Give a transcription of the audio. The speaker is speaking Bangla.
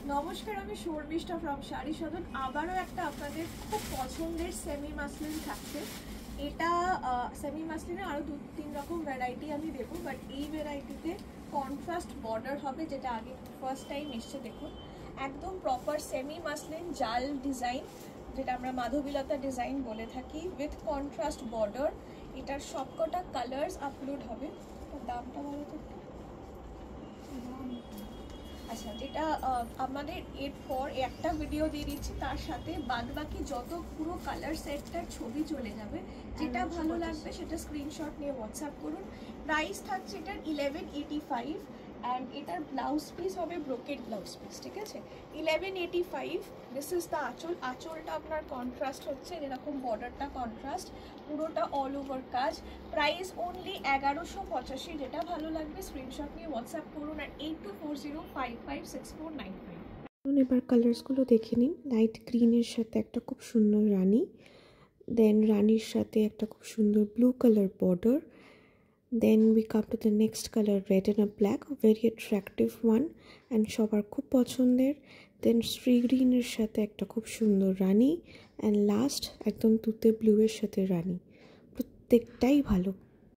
নমস্কার, আমি শর্মিষ্ঠা ফ্রম শাড়ি সদন। আবারও একটা আপনাদের খুব পছন্দের সেমি মাসলিন থাকছে। এটা সেমি মাসলিনে আরও 2-3 রকম ভ্যারাইটি আমি দেবো, বাট এই ভ্যারাইটিতে কন্ট্রাস্ট বর্ডার হবে, যেটা আগে ফার্স্ট টাইম এসছে। দেখুন, একদম প্রপার সেমি মাসলিন জাল ডিজাইন, যেটা আমরা মাধবীলতা ডিজাইন বলে থাকি, উইথ কন্ট্রাস্ট বর্ডার। এটার সবকটা কালার্স আপলোড হবে। দামটা বলো তো। আচ্ছা, যেটা আমাদের এরপর একটা ভিডিও দিয়ে দিচ্ছি, তার সাথে বাদবাকি যত পুরো কালার সেটটার ছবি চলে যাবে। যেটা ভালো লাগবে সেটা স্ক্রিনশট নিয়ে হোয়াটসঅ্যাপ করুন। প্রাইস থাকছে এটার 1185, অ্যান্ড এটার ব্লাউজ পিস হবে ব্রোকেড ব্লাউজ পিস, ঠিক আছে। 1185। দিস ইজ দ্য আঁচল। আঁচলটা আপনার কন্ট্রাস্ট হচ্ছে, যেরকম বর্ডারটা কন্ট্রাস্ট, পুরোটা অল ওভার কাজ। Price only 1185। যেটা ভালো লাগবে স্ক্রিনশট নিয়ে হোয়াটসঅ্যাপ করুন আর 8240556495। এবার কালার্সগুলো দেখে নিন। লাইট গ্রিনের সাথে একটা খুব সুন্দর রানী, দেন রানীর সাথে একটা খুব সুন্দর blue colour border, then we come to the next colour red and a black, very attractive one and সবার খুব পছন্দের। দেন শ্রী গ্রিনের সাথে একটা খুব সুন্দর রানী, অ্যান্ড লাস্ট একদম তুতে ব্লুয়ের সাথে রানী। প্রত্যেকটাই ভালো।